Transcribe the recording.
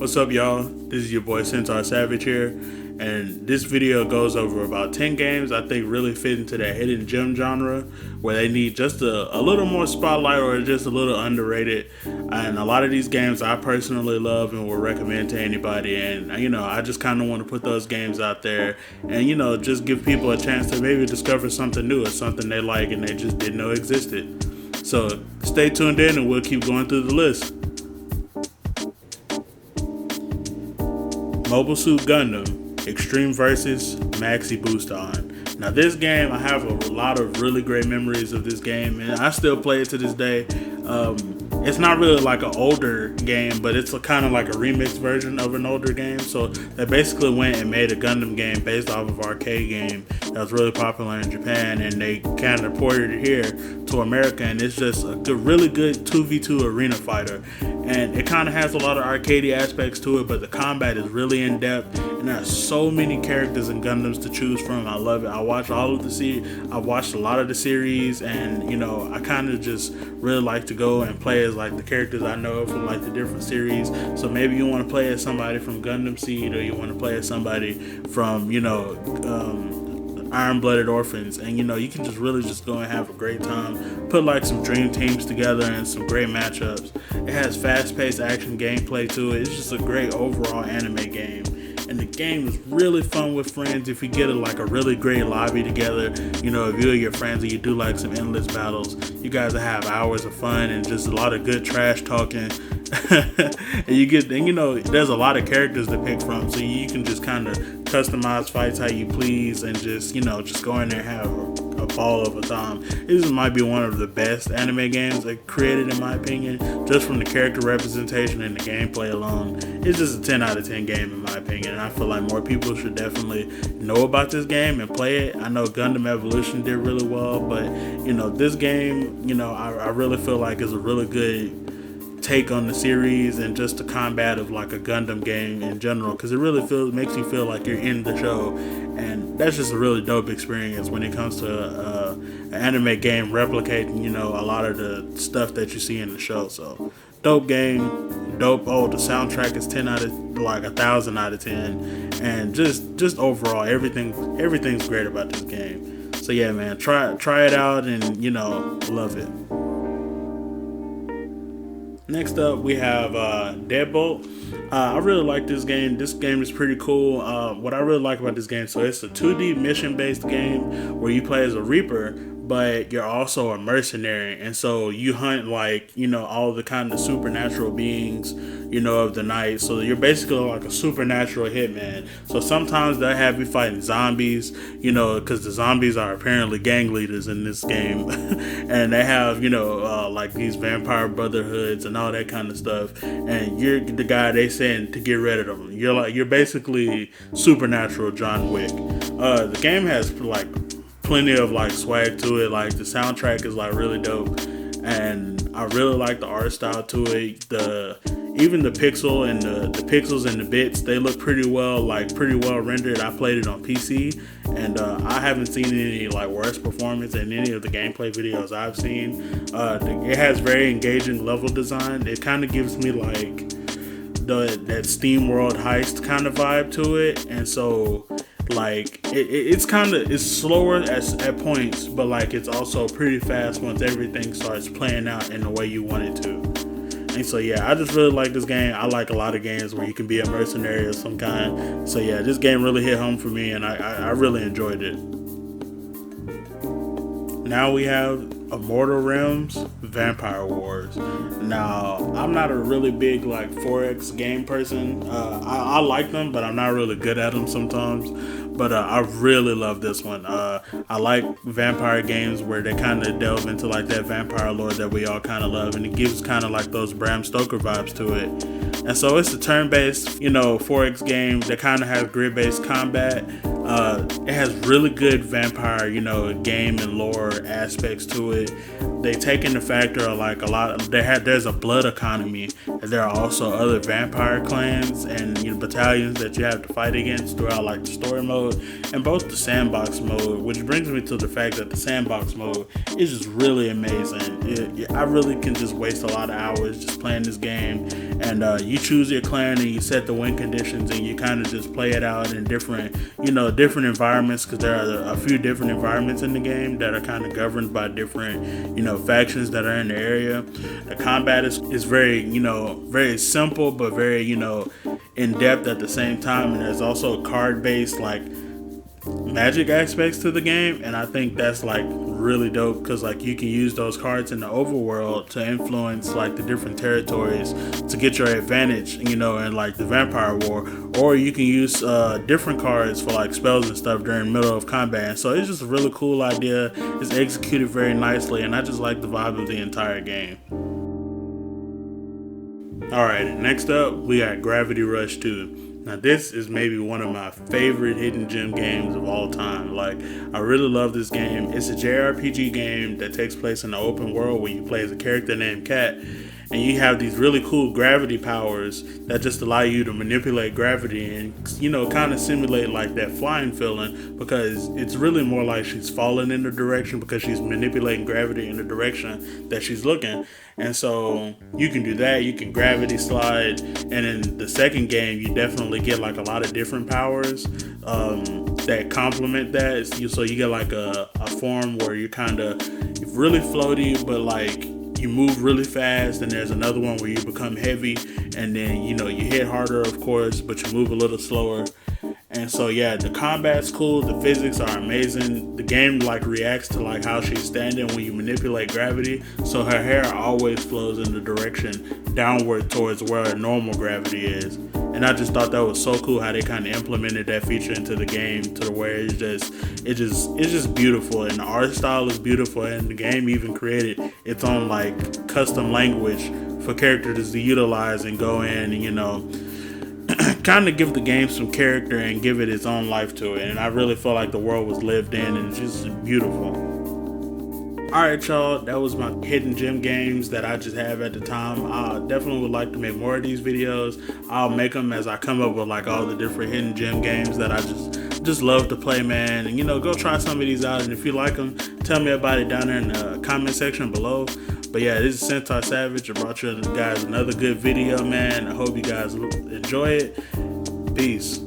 What's up, y'all? This is your boy Centaur Savage here, and this video goes over about 10 games I think really fit into that hidden gem genre where they need just a little more spotlight or just a little underrated. And a lot of these games I personally love and will recommend to anybody, and I just kind of want to put those games out there and just give people a chance to maybe discover something new or something they like and they just didn't know existed. So stay tuned in and we'll keep going through the list. Mobile Suit Gundam Extreme Versus Maxi Booster On. Now this game, I have a lot of really great memories of this game, and I still play it to this day. It's not really like an older game, but it's kind of like a remixed version of an older game. So they basically went and made a Gundam game based off of an arcade game that was really popular in Japan, and they kind of ported it here to America, and it's just a really good 2v2 arena fighter. And it kind of has a lot of arcadey aspects to it, but the combat is really in depth, and there's so many characters and Gundams to choose from. I love it. I watched I watched a lot of the series, and I kind of just really like to go and play as like the characters I know from like the different series. So maybe you want to play as somebody from Gundam Seed, or you want to play as somebody from Iron-Blooded Orphans, and you can just really just go and have a great time. Put like some dream teams together and some great matchups. It has fast-paced action gameplay to it. It's just a great overall anime game. And the game is really fun with friends if you get a really great lobby together. If you and your friends and you do like some endless battles, you guys will have hours of fun and just a lot of good trash talking. and there's a lot of characters to pick from, so you can just kind of customize fights how you please and just go in there and have a ball of a time. This might be one of the best anime games created, in my opinion, just from the character representation and the gameplay alone. It's just a 10 out of 10 game in my opinion, and I feel like more people should definitely know about this game and play it. I know Gundam Evolution did really well, but this game, I really feel like is a really good take on the series and just the combat of like a Gundam game in general, because it really makes you feel like you're in the show, and that's just a really dope experience when it comes to an anime game replicating a lot of the stuff that you see in the show. So dope game, dope. The soundtrack is 10 out of 1,000 out of 10, and just overall everything's great about this game. So yeah, man, try it out and love it. Next up, we have Deadbolt. I really like this game. This game is pretty cool. What I really like about this game, so it's a 2D mission-based game where you play as a Reaper, but you're also a mercenary, and so you hunt all the kind of supernatural beings of the night. So you're basically like a supernatural hitman. So sometimes they'll have you fighting zombies, because the zombies are apparently gang leaders in this game, and they have like these vampire brotherhoods and all that kind of stuff, and you're the guy they send to get rid of them. You're basically supernatural John Wick. The game has plenty of swag to it. The soundtrack is really dope, and I really like the art style to it. Even the pixels and the bits, they look pretty well rendered. I played it on PC, and I haven't seen any worse performance in any of the gameplay videos I've seen. It has very engaging level design. It kind of gives me that Steam World Heist kind of vibe to it, and so it's slower at points, but it's also pretty fast once everything starts playing out in the way you want it to. And so yeah, I just really like this game. I like a lot of games where you can be a mercenary of some kind. So yeah, this game really hit home for me, and I really enjoyed it. Now we have Immortal Realms Vampire Wars. Now, I'm not a really big 4X game person. I like them, but I'm not really good at them sometimes. But I really love this one. I like vampire games where they kind of delve into that vampire lore that we all kind of love, and it gives kind of those Bram Stoker vibes to it. And so it's a turn-based, 4X game that kind of has grid-based combat. It has really good vampire, game and lore aspects to it. they take into factor like a lot of, there's a blood economy, and there are also other vampire clans and battalions that you have to fight against throughout like the story mode and both the sandbox mode, which brings me to the fact that the sandbox mode is just really amazing. I really can just waste a lot of hours just playing this game, and you choose your clan and you set the win conditions and you kind of just play it out in different environments, because there are a few different environments in the game that are kind of governed by different factions that are in the area. The combat is very very simple but very in depth at the same time, and there's also card based like magic aspects to the game, and I think that's like really dope, because like you can use those cards in the overworld to influence like the different territories to get your advantage in like the vampire war, or you can use different cards for like spells and stuff during the middle of combat. And so it's just a really cool idea. It's executed very nicely, and I just like the vibe of the entire game. Alright, next up we got Gravity Rush 2. Now this is maybe one of my favorite hidden gem games of all time. Like, I really love this game. It's a JRPG game that takes place in the open world where you play as a character named Kat, and you have these really cool gravity powers that just allow you to manipulate gravity and kind of simulate like that flying feeling, because it's really more like she's falling in the direction because she's manipulating gravity in the direction that she's looking. And so you can do that. You can gravity slide, and in the second game you definitely get like a lot of different powers that complement that. So you get like a form where you're kind of really floaty but like you move really fast, and there's another one where you become heavy, and then you hit harder of course, but you move a little slower. And so yeah, the combat's cool, the physics are amazing. The game like reacts to like how she's standing when you manipulate gravity, so her hair always flows in the direction downward towards where normal gravity is. And I just thought that was so cool how they kind of implemented that feature into the game to where it's just beautiful, and the art style is beautiful, and the game even created its own like custom language for characters to utilize and go in and kind of give the game some character and give it its own life to it. And I really felt like the world was lived in, and it's just beautiful. Alright y'all, that was my hidden gem games that I just have at the time. I definitely would like to make more of these videos. I'll make them as I come up with like all the different hidden gem games that I just love to play, man. And go try some of these out, and if you like them, tell me about it down there in the comment section below. But yeah, this is Centaur Savage. I brought you guys another good video, man. I hope you guys enjoy it. Peace.